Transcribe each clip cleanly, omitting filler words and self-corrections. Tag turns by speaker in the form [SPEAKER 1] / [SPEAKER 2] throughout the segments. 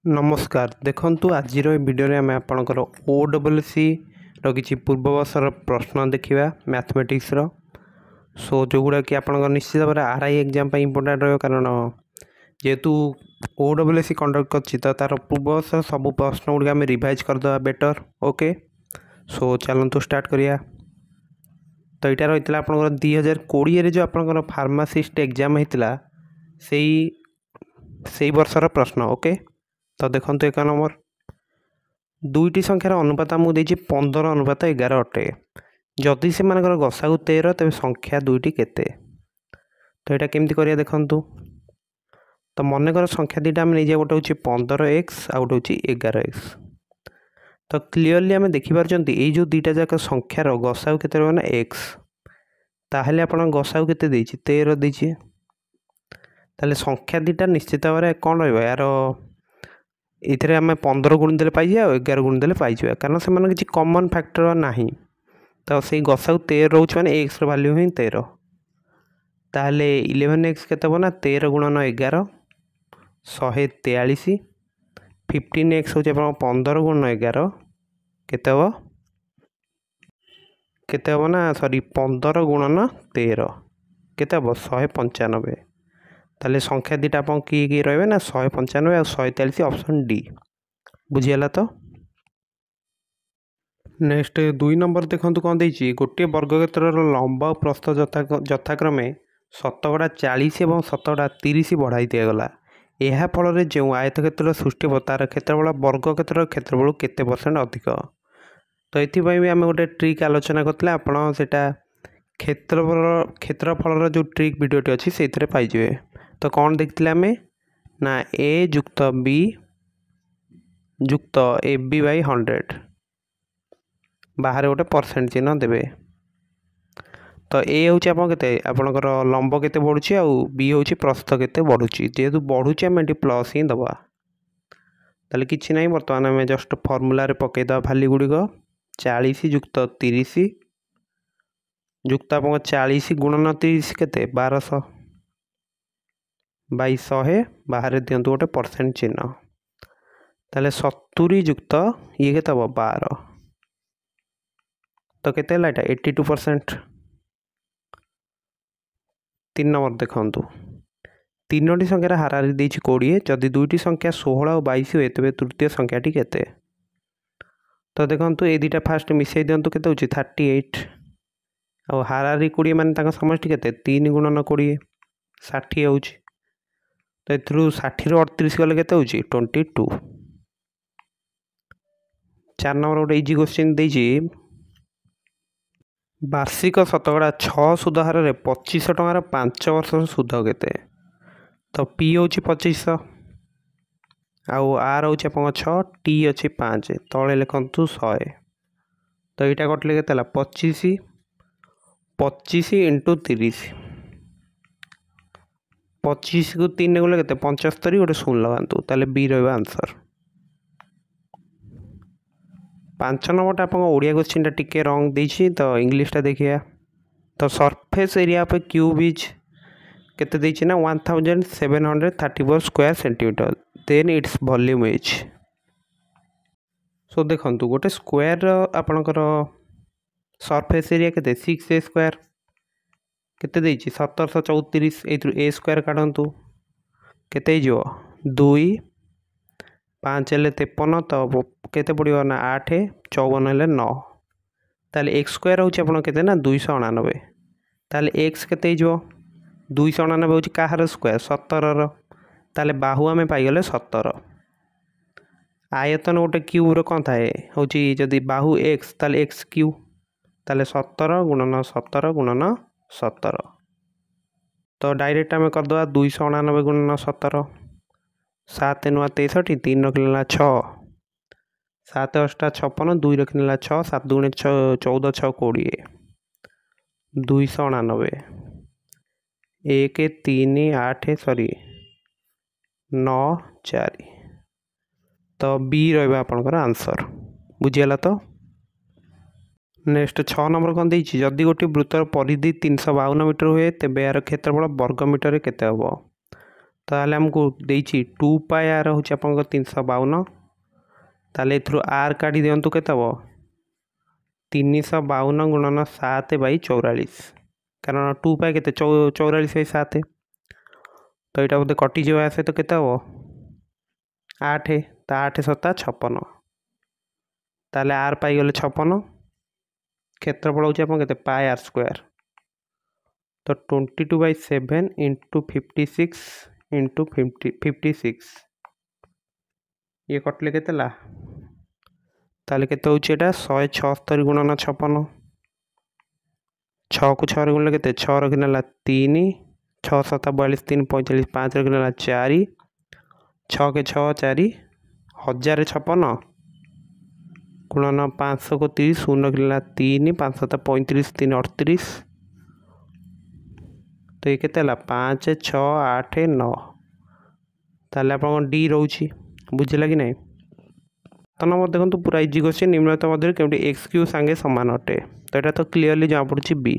[SPEAKER 1] नमस्कार देखंतु आज वीडियो रे आम आपणकर OSS रो किछि पूर्व वर्षर प्रश्न देखिबा मैथमेटिक्स रो सो जो गुडा कि आपणकर निश्चित भाव RI एग्जाम पे इंपोर्टेंट रहो कारण जेहेतु OSS कंडक्ट करछि त तार पूर्व वर्ष सब प्रश्न गुडा हम रिवाइज कर दवा बेटर ओके सो चलंतु स्टार्ट करिया। तो इटा रहितला आपणकर 2020 रे जो आपणकर फार्मासिस्ट एग्जाम हेतिला सेई वर्षर प्रश्न ओके। तो देखो 1 नंबर दुईटी संख्यार अनुपात आमको देछि 15:11 अटे जदि से मानकर गसागु 13 तेज संख्या दुईटी केते। तो यहाँ केमती करिया देखंतु। तो मनकर संख्या दुईटा आम नहीं गोटे हूँ 15x आ गोटे हूँ 11x। तो क्लीयरली आम देखिपारचंती ये जो दुईटा जाक संख्यार गसागु केते रहबो ना x ताहले आपण गसागु केते देछि 13 देछि ताहले संख्या दुईटा निश्चित भाव कौन रहिबो यार इथे आम 15 गुण देले पाइजे आ 11 गुण देले पाइजे कारण से मन किसी कॉमन फैक्टर नाही। तो से गसागु 13 रोच माने x रो वैल्यू ही 13 ताहले 11x केते हो ना 13 गुणन 11 143 15x हो 15 गुणन 11 केते हो ना सॉरी 15 गुणन 13 केते हो 195। ताले संख्या दुईटा आप किए रहे ना 195 और 143 ऑप्शन डी बुझीगला। तो नेक्स्ट 2 नंबर देखो कौन देछि गोटे वर्गक्षेत्र लंब और प्रस्थ यथाक्रमे 40 और 30 बढ़ाई दिगला यह फल जो आयतक्षेत्र सृष्टि हो तार क्षेत्रफल वर्गक्षेत्र क्षेत्रफल केते % अधिक। तो ये भी आम गोटे ट्रिक आलोचना करते आपड़ से क्षेत्रफल जो ट्रिक वीडियोटी अच्छी से पाइबे। तो कौन देखते आम ना a जुक्त b जुक्त ab बाई 100 बाहर गोटे परसेंट चिन्ह देवे। तो a हूँ आपणकर लंब केते बढ़ुची आ b हूँ प्रस्थ केते बढ़ुची जेहेतु बढ़ुची आम ये प्लस ही दबा ताले किछि नहीं बर्तमान आम जस्ट फर्मूला रे पकेदा भाली गुड़िक 40 जुक्त 30 जुक्त आप 40 गुणन 30 केते 1200 बाई 100 बाहर दिंतु गोटे परसेंट चिन्ह ताले 70 जुक्त ये केते हम 12 तो केते है 82%। 3 नंबर देखंतु तीनोटी संख्यार हाराहारी देछि 20 जदि दुईटी संख्या 16 और 22 हुए तेबे तृतीय संख्याटी केते। तो देखंतु ए दुईटा फास्ट मिसई दिंतु केते होछि 38 और हाराहारी 20 माने ताका समष्टि केते 3 गुणन 20 60 होछि। तो एथरू 60 रो 38 गले केते होछि 22। 4 नंबर गोटे इजी क्वेश्चन देछि वार्षिक शतकड़ा 6 सुध हार 2500 टंकार 5 वर्ष सुध केते। तो पी हूँ 2500 आउ आर हूँ आप 6 टी अच्छी 5 तले लिखु 100। तो यहाँ कटले के 25 25 इंटू 30 25 को 3 गले के 75 गोटे 0 लगातु ताले बी रहा आंसर। 5 नंबर आप ओडिया क्वेश्चन टिके रंग देछि तो इंग्लिश टा देखिए। तो surface area of cube is केते देछि ना 1734 square centimetre then it's volume is. So देखंतु गोटे स्क्वायर आपणकर सरफेस एरिया केते 6a स्क्वायर केते देछि 1734 एथु a स्क्वायर काढंतु केते जो 2 5 हेले 53 तो केते पड़ियो ना 8 54 हेले 9 ताले x स्क्वायर होछि आपण केते ना 299 ताले x केते जो 299 होछि काहार स्क्वायर 17 रो ताले बाहु आमे पाई गले 17। आयतन गोटे क्यूब रो कोन थाए होछि जदी बाहु x ताले x क्यूब ताले 17 गुणन 17 गुणन 17। तो डायरेक्ट आमे कर दवा 299 गुणन 17 7 नुआ 63 3 रखला 6 7 8 56 2 रखला 6 7 दुणे 14 6 20 299 1 3 8 सॉरी 9 4 तो बी रहा आपंकर आंसर बुझीगला। तो नेक्स्ट 6 नंबर कौन देछि जदि गोटे वृत्तर परिधि 352 मीटर हुए तेबे यार क्षेत्रफल वर्ग मीटर केते हबो। ताहले हमको देइछि 2 पाई आर होछि आपनकर 352 ताहले एथरो आर काढी दियंतु केते हबो 352 गुणन 7/44 कारण 2 पाई केते 44/7 तो यहाँ बोधे कटिज सहित तो केते हम 8 तो 8 7 56 ताले आर पाईगले 56 क्षेत्रफल हूँ केते पाई आर स्क्वायर तो 22/7 इंटू 56 इंटू 56 ये कटले केते ला ताले केते होची एटा 176 गुणन 56 6 को 6 रे गुणले केते 6 रखिनेला 3 6 7 42 3 45 5 रखिनेला 4 6 के 6 4 1056 गुणन 500 को 30 शून्य रखिनेला 3 5 7 35 3 38 तो ये केते ला 5 6 8 9 ताले आपन डी रहउची बुझिला कि नहीं तो नंबर देखो पूरा इजी क्वेश्चन निम्नलिखित मध्य केउटी एक्स क्यू संगे समान अटे तो यहाँ तो क्लीयरली जमा पड़ी बी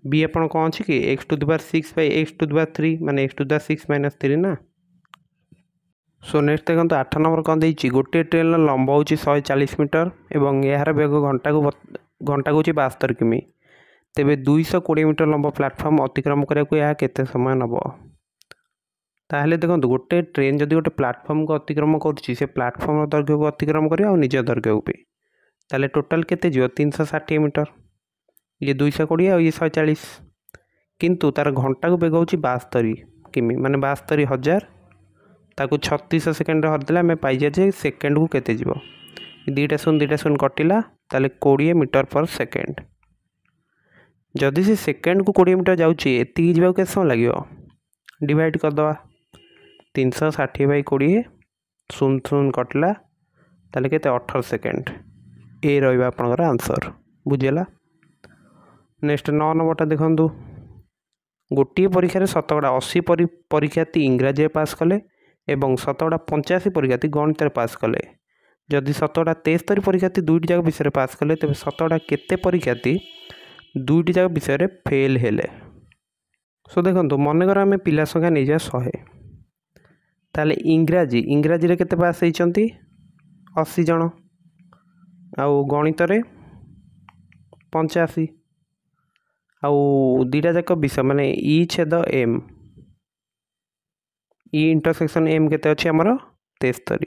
[SPEAKER 1] बी आपन कौन अच्छी कि x to the power 6 by x to the power 3 माने एक्स टू द 6 - 3 ना सो नेक्स्ट देखो 8 नंबर कौन देइछि गोटे ट्रेन लंब हो 140 मीटर एवं यार बेग घंटा को 72 किमी तेबे 220 मीटर लंब प्लाटफर्म अतिक्रम करिया केते समय नब ताहले देखो गोटे ट्रेन जदि गोटे प्लाटफर्म को अतिक्रम करुच्ची से प्लाटफर्म दैर्घ्य को अतिक्रम करिया और निज दैर्घ्य को भी ताहले टोटाल केते जिवो 360 मीटर ये 220 और ये 140 किंतु तार घंटा को बेग हूँ 72 किमी माने 72,000 ताकू 36 सेकेंड हरदेला आम पाइजा जे सेकेंड को केते जीवो दुईटा शून कटिला ताले 20 मीटर पर सेकेंड जदि से सेकेंड को 20 मीटर जाऊँगी एति जावा केते समय लगे डिवाइड करदे 360/20 शून शून कटिला ताले केते 18 सेकेंड ए रहिबा आपनकर आंसर बुझिला नेक्स्ट 9 नंबरटा देखंतु गोटे परीक्षा रे शतकड़ा 80 परीक्षार्थी इंग्राजी पास कले एवं शतकड़ा 85 परीक्षार्थी गणित पास कले जदि शतकड़ा 73 परीक्षार्थी दुईटी जाक विषय पास कले तेज शतकड़ा केते परीक्षार्थी दुईटी जाक विषय फेल हेले सो देखो मनकर आम पिला संख्या नहीं जा 100 ताले इंग्राजी रे केते पास होइचंती 80 जन आउ गणित रे 85 आउ दीटा जाक विषय माने ई छेद एम ई इंटरसेक्शन एम केते अछि हमर 73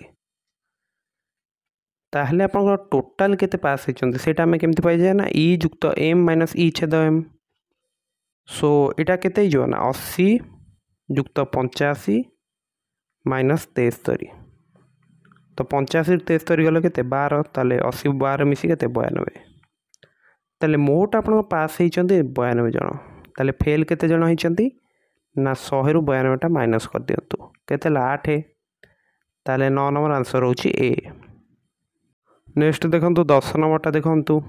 [SPEAKER 1] ताहले आपन टोटल केते पास होइचंती सेटा हमें केमति पाइ जाय ना ई जुक्त एम माइनस ई छेद एम सो एटा केते जो ना 80 जुक्त 85 माइनस 73 तो 85 73 गले केते 12 ताले 80 12 मिसी केते 92 ताले मोट आपन पास होइचंती 92 जन ताले फेल केते जन होइचंती ना 100 रु 92 माइनस कर दियंतु केते ला 8 ताले 9 नंबर आंसर होची ए नेक्स्ट देखंतु 10 नंबरटा देखंतु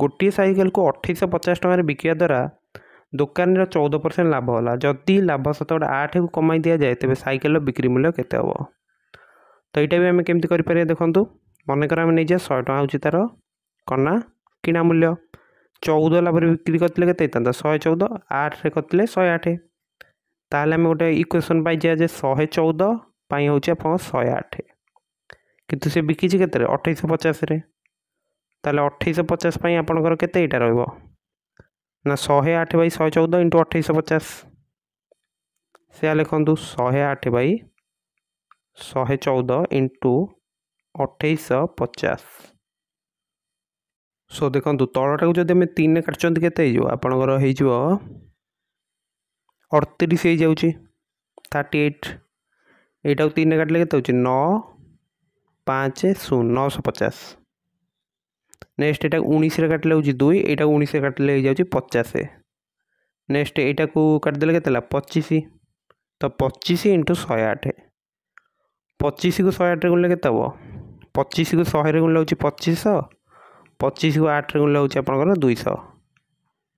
[SPEAKER 1] गोटी साइकेल को 2850 टका रे बिकिया द्वारा दुकान रे 14% लाभ होला जदि लाभ शतकड़ा 8 को कमाई दिया जाए तेबे साइकेल बिक्री मूल्य केते हबो तो एटा भी हम केमति करि पारे देखंतु मन कर हम नै जे 100 टका होची तार कना किना मूल्य 14 लाभ रे बिक्री करतले केते तांदा 114 8 रे करतले 108 ताहले हम गोटे इक्वेशन पाइ जे 114 पाई होची अपन 108 किंतु से बिकिछि केते रे 2850 रे ताहले 2850 पाई आपनकर केते एटा रहइबो ना 108/114 इंटू 2850 से लिखु 108/114 इंटू 2850 सो देखो तलटा को जब 3 काटुँच के आपणकर हो 38 हो जाऊँगी 38 यहाँ 3 काटिले के 9 5 0 950 नेक्स्ट यहाँ 19 काटिले हूँ 2 यहाँ 19 काटिले हो जाऊँगी 50 नेक्स्ट यहाँ को काटिदेले के 25 तो 25 इंटू 108 25 को 108 गुणले के 25 को 100 गुणले हूँ 2500 25 को 8 गुणले हूँ आपंकर 200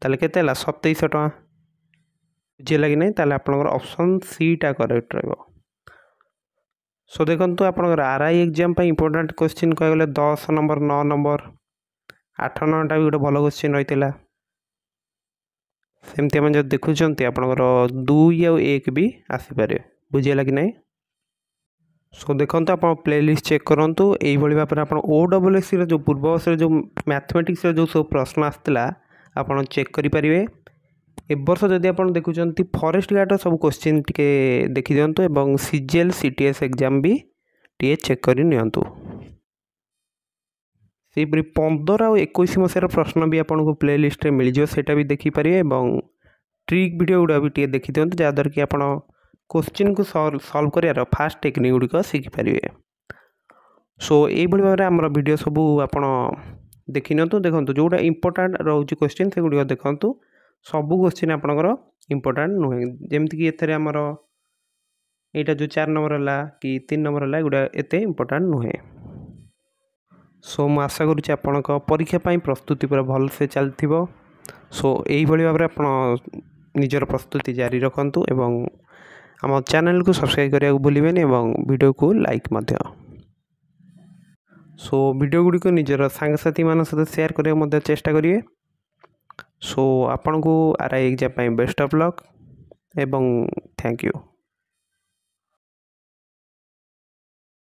[SPEAKER 1] ताले के 2700 टका बुझेगा कि नहीं ताले आपंकर ऑप्शन सी टा करेक्ट रहिबो सो देखंतु आपंकर आरआई एग्जाम पे इंपोर्टेंट क्वेश्चन कहले 10 नंबर 9 नंबर 8 नंबरटा भी गोटे भल क्वेश्चन रही सेमती आम जब देखुं आपणकर 2 और 1 भी आसीपे बुझीगला कि नहीं। सो देखो आप प्लेलिस्ट चेक करूँ यही भाव में आप OSS जो पूर्व वर्ष जो मैथमेटिक्स जो सब प्रश्न आसाला आप चेक करेंगे। ए वर्ष जदि आप देखुं फॉरेस्ट गार्ड सब क्वेश्चन टे देखी दिंतु और CGL CTS एग्जाम भी टे चेक करनी सेपरी 15 और 21 मसीहार प्रश्न भी आपको प्ले लिस्ट मिल जाए भी देखिपारे और ट्रिक वीडियो गुड़ा भी टे देखी दिंतु जहाँद्वारा कि आप क्वेश्चन को सॉल्व कर फास्ट टेक्निक गुड़िक शिखिपारे। सो यही भाव में आम वीडियो सब आप देखी नियंतु देखो जोटा इंपोर्टाट रोचे क्वेश्चन से गुड़िक देखूँ सबू क्वेश्चन आपंकर इंपोर्टाट नुहे जमीक एथेर आमर यहाँ जो 4 नंबर है कि 3 नंबर है गुड़ा एत इंपोर्टाट नुहे। सो मु आशा करुँच आपण परीक्षा प्रस्तुति पूरा भल से चलथिबो। सो यही भाव में आप निजर प्रस्तुति जारी रखंतु एवं आम चैनल को सब्सक्राइब करने को भूलिबेनि और वीडियो को लाइक मध्य। सो वीडियो गुड़िक निजर सांगसाथी मान सहित शेयर करने चेष्टा करिए। सो आपन को RI exam best of luck एवं थैंक यू।